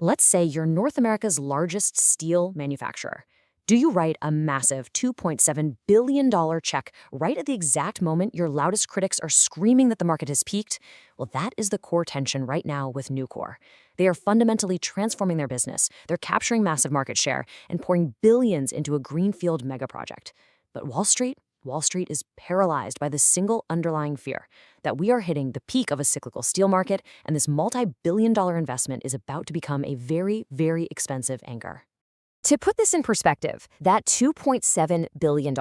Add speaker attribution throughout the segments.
Speaker 1: Let's say you're North America's largest steel manufacturer. Do you write a massive $2.7 billion check right at the exact moment your loudest critics are screaming that the market has peaked? Well, that is the core tension right now with Nucor. They are fundamentally transforming their business. They're capturing massive market share and pouring billions into a Greenfield mega project. But Wall Street is paralyzed by the single underlying fear that we are hitting the peak of a cyclical steel market, and this multi-billion-dollar investment is about to become a very, very expensive anchor. To put this in perspective, that $2.7 billion,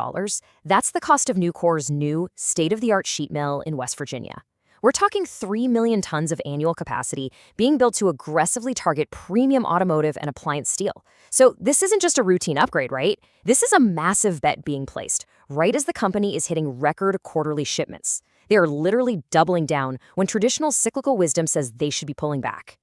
Speaker 1: that's the cost of Nucor's new state-of-the-art sheet mill in West Virginia. We're talking 3 million tons of annual capacity being built to aggressively target premium automotive and appliance steel. So this isn't just a routine upgrade, right? This is a massive bet being placed, right as the company is hitting record quarterly shipments. They are literally doubling down when traditional cyclical wisdom says they should be pulling back.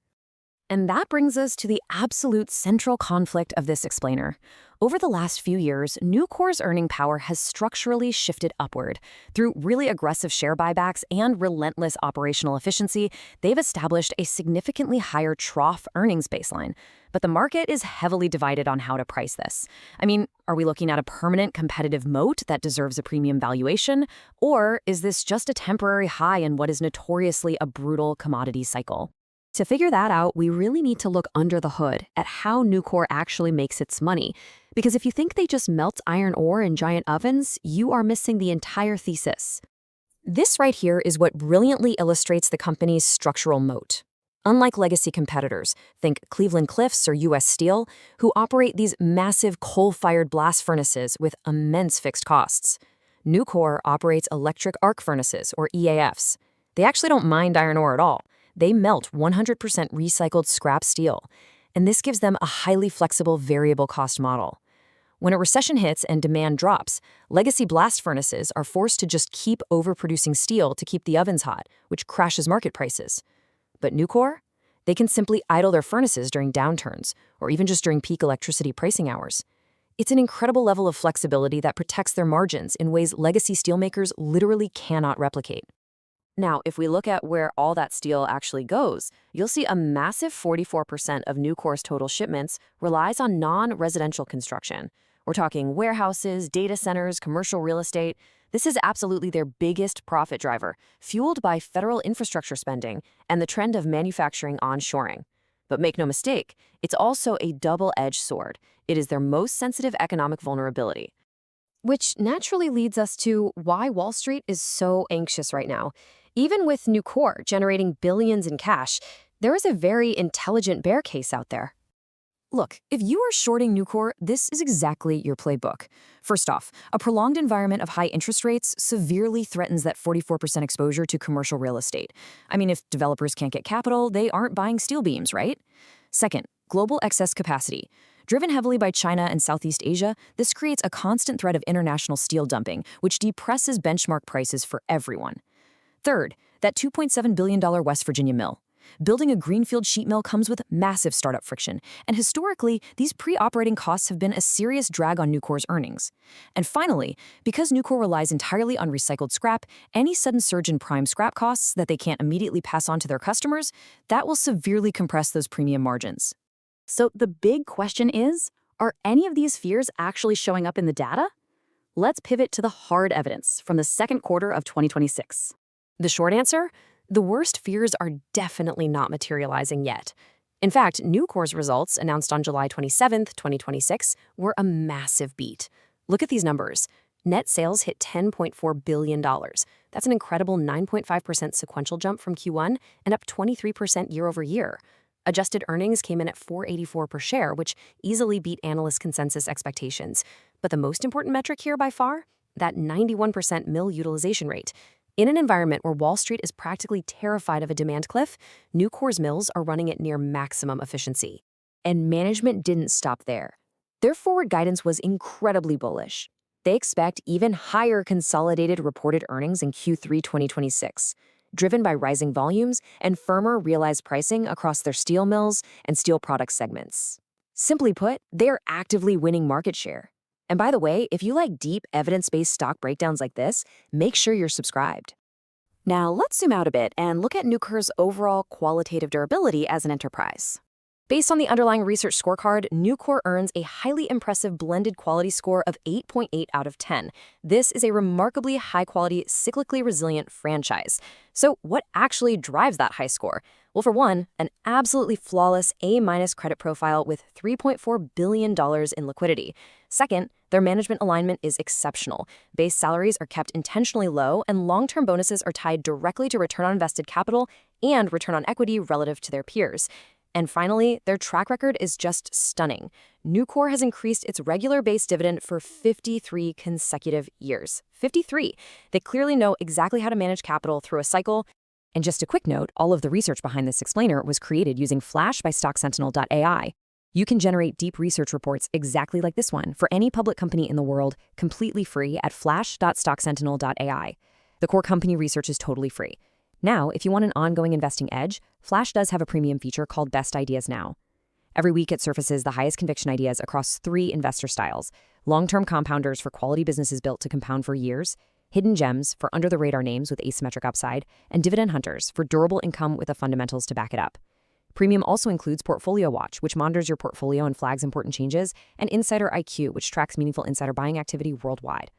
Speaker 1: And that brings us to the absolute central conflict of this explainer. Over the last few years, Nucor's earning power has structurally shifted upward. Through really aggressive share buybacks and relentless operational efficiency, they've established a significantly higher trough earnings baseline. But the market is heavily divided on how to price this. I mean, are we looking at a permanent competitive moat that deserves a premium valuation? Or is this just a temporary high in what is notoriously a brutal commodity cycle? To figure that out, we really need to look under the hood at how Nucor actually makes its money. Because if you think they just melt iron ore in giant ovens, you are missing the entire thesis. This right here is what brilliantly illustrates the company's structural moat. Unlike legacy competitors, think Cleveland Cliffs or U.S. Steel, who operate these massive coal-fired blast furnaces with immense fixed costs, Nucor operates electric arc furnaces, or EAFs. They actually don't mind iron ore at all. They melt 100% recycled scrap steel, and this gives them a highly flexible variable cost model. When a recession hits and demand drops, legacy blast furnaces are forced to just keep overproducing steel to keep the ovens hot, which crashes market prices. But Nucor? They can simply idle their furnaces during downturns, or even just during peak electricity pricing hours. It's an incredible level of flexibility that protects their margins in ways legacy steelmakers literally cannot replicate. Now, if we look at where all that steel actually goes, you'll see a massive 44% of Nucor's total shipments relies on non-residential construction. We're talking warehouses, data centers, commercial real estate. This is absolutely their biggest profit driver, fueled by federal infrastructure spending and the trend of manufacturing onshoring. But make no mistake, it's also a double-edged sword. It is their most sensitive economic vulnerability. Which naturally leads us to why Wall Street is so anxious right now. Even with Nucor generating billions in cash, there is a very intelligent bear case out there. Look, if you are shorting Nucor, this is exactly your playbook. First off, a prolonged environment of high interest rates severely threatens that 44% exposure to commercial real estate. I mean, if developers can't get capital, they aren't buying steel beams, right? Second, global excess capacity. Driven heavily by China and Southeast Asia, this creates a constant threat of international steel dumping, which depresses benchmark prices for everyone. Third, that $2.7 billion West Virginia mill. Building a Greenfield sheet mill comes with massive startup friction, and historically, these pre-operating costs have been a serious drag on Nucor's earnings. And finally, because Nucor relies entirely on recycled scrap, any sudden surge in prime scrap costs that they can't immediately pass on to their customers, that will severely compress those premium margins. So the big question is, are any of these fears actually showing up in the data? Let's pivot to the hard evidence from the second quarter of 2026. The short answer? The worst fears are definitely not materializing yet. In fact, Nucor's results, announced on July 27, 2026, were a massive beat. Look at these numbers. Net sales hit $10.4 billion. That's an incredible 9.5% sequential jump from Q1 and up 23% year over year. Adjusted earnings came in at $4.84 per share, which easily beat analyst consensus expectations. But the most important metric here by far? That 91% mill utilization rate. In an environment where Wall Street is practically terrified of a demand cliff, Nucor's mills are running at near maximum efficiency. And management didn't stop there. Their forward guidance was incredibly bullish. They expect even higher consolidated reported earnings in Q3 2026, driven by rising volumes and firmer realized pricing across their steel mills and steel product segments. Simply put, they are actively winning market share. And by the way, if you like deep, evidence-based stock breakdowns like this, make sure you're subscribed. Now, let's zoom out a bit and look at Nucor's overall qualitative durability as an enterprise. Based on the underlying research scorecard, Nucor earns a highly impressive blended quality score of 8.8 out of 10. This is a remarkably high-quality, cyclically resilient franchise. So what actually drives that high score? Well, for one, an absolutely flawless A- credit profile with $3.4 billion in liquidity. Second, their management alignment is exceptional. Base salaries are kept intentionally low, and long-term bonuses are tied directly to return on invested capital and return on equity relative to their peers. And finally, their track record is just stunning. Nucor has increased its regular base dividend for 53 consecutive years. 53. They clearly know exactly how to manage capital through a cycle. And just a quick note, all of the research behind this explainer was created using Flash by StockSentinel.ai. You can generate deep research reports exactly like this one for any public company in the world, completely free at flash.stocksentinel.ai. The core company research is totally free. Now, if you want an ongoing investing edge, Flash does have a premium feature called Best Ideas Now. Every week, it surfaces the highest conviction ideas across 3 investor styles: long-term compounders for quality businesses built to compound for years, hidden gems for under-the-radar names with asymmetric upside, and dividend hunters for durable income with the fundamentals to back it up. Premium also includes Portfolio Watch, which monitors your portfolio and flags important changes, and Insider IQ, which tracks meaningful insider buying activity worldwide.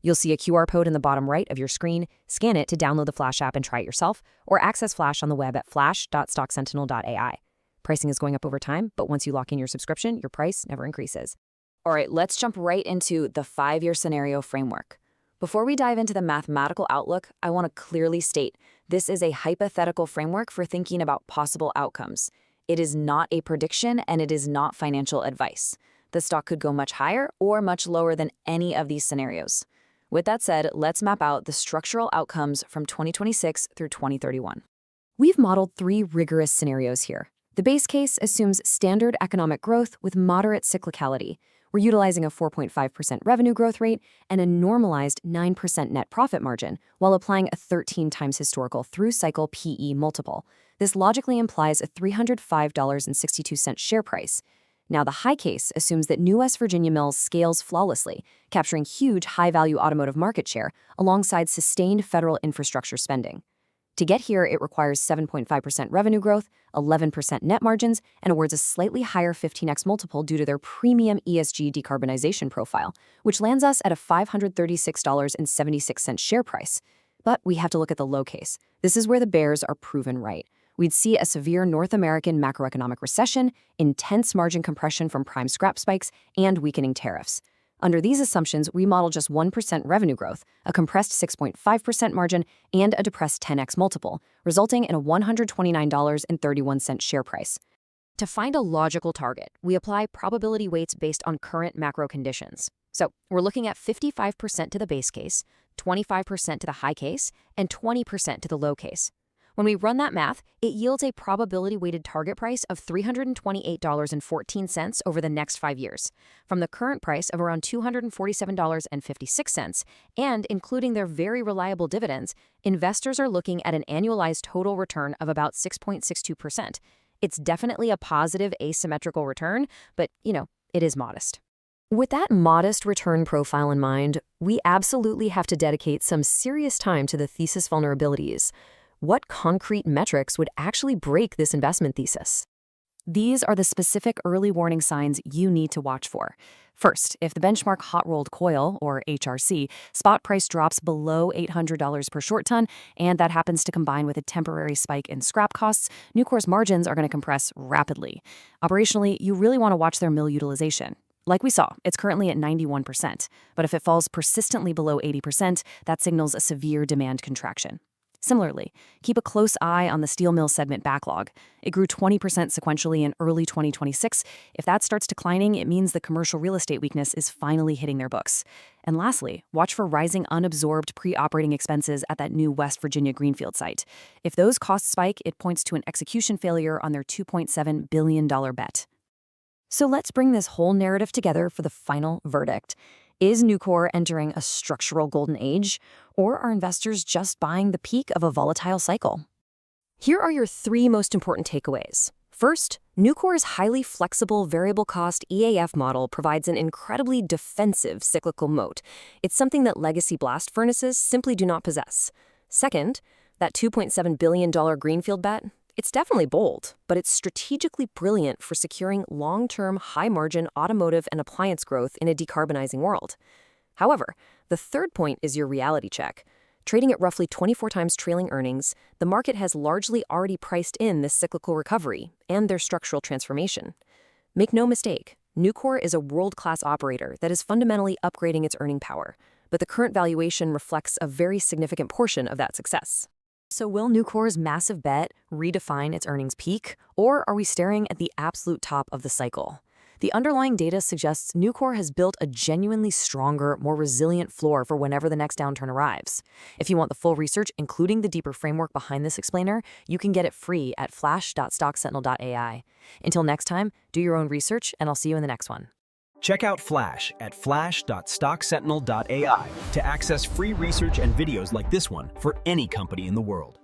Speaker 1: You'll see a QR code in the bottom right of your screen. Scan it to download the Flash app and try it yourself, or access Flash on the web at flash.stocksentinel.ai. Pricing is going up over time, but once you lock in your subscription, your price never increases. All right, let's jump right into the 5-year scenario framework. Before we dive into the mathematical outlook, I want to clearly state this is a hypothetical framework for thinking about possible outcomes. It is not a prediction, and it is not financial advice. The stock could go much higher or much lower than any of these scenarios. With that said, let's map out the structural outcomes from 2026 through 2031. We've modeled 3 rigorous scenarios here. The base case assumes standard economic growth with moderate cyclicality. We're utilizing a 4.5% revenue growth rate and a normalized 9% net profit margin while applying a 13 times historical through-cycle PE multiple. This logically implies a $305.62 share price. Now, the high case assumes that new West Virginia Mills scales flawlessly, capturing huge high-value automotive market share alongside sustained federal infrastructure spending. To get here, it requires 7.5% revenue growth, 11% net margins, and awards a slightly higher 15x multiple due to their premium ESG decarbonization profile, which lands us at a $536.76 share price. But we have to look at the low case. This is where the bears are proven right. We'd see a severe North American macroeconomic recession, intense margin compression from prime scrap spikes, and weakening tariffs. Under these assumptions, we model just 1% revenue growth, a compressed 6.5% margin, and a depressed 10x multiple, resulting in a $129.31 share price. To find a logical target, we apply probability weights based on current macro conditions. So we're looking at 55% to the base case, 25% to the high case, and 20% to the low case. When we run that math, it yields a probability-weighted target price of $328.14 over the next 5 years, from the current price of around $247.56, and including their very reliable dividends, investors are looking at an annualized total return of about 6.62%. It's definitely a positive asymmetrical return, but, it is modest. With that modest return profile in mind, we absolutely have to dedicate some serious time to the thesis vulnerabilities. What concrete metrics would actually break this investment thesis? These are the specific early warning signs you need to watch for. First, if the benchmark hot-rolled coil, or HRC, spot price drops below $800 per short ton, and that happens to combine with a temporary spike in scrap costs, Nucor's margins are going to compress rapidly. Operationally, you really want to watch their mill utilization. Like we saw, it's currently at 91%, but if it falls persistently below 80%, that signals a severe demand contraction. Similarly, keep a close eye on the steel mill segment backlog. It grew 20% sequentially in early 2026. If that starts declining, it means the commercial real estate weakness is finally hitting their books. And lastly, watch for rising unabsorbed pre-operating expenses at that new West Virginia Greenfield site. If those costs spike, it points to an execution failure on their $2.7 billion bet. So let's bring this whole narrative together for the final verdict. Is Nucor entering a structural golden age, or are investors just buying the peak of a volatile cycle? Here are your 3 most important takeaways. First, Nucor's highly flexible variable cost EAF model provides an incredibly defensive cyclical moat. It's something that legacy blast furnaces simply do not possess. Second, that $2.7 billion Greenfield bet, It's definitely bold, but it's strategically brilliant for securing long-term, high-margin automotive and appliance growth in a decarbonizing world. However, the third point is your reality check. Trading at roughly 24 times trailing earnings, the market has largely already priced in this cyclical recovery and their structural transformation. Make no mistake, Nucor is a world-class operator that is fundamentally upgrading its earning power, but the current valuation reflects a very significant portion of that success. So will Nucor's massive bet redefine its earnings peak, or are we staring at the absolute top of the cycle? The underlying data suggests Nucor has built a genuinely stronger, more resilient floor for whenever the next downturn arrives. If you want the full research, including the deeper framework behind this explainer, you can get it free at flash.stocksentinel.ai. Until next time, do your own research, and I'll see you in the next one.
Speaker 2: Check out Flash at flash.stocksentinel.ai to access free research and videos like this one for any company in the world.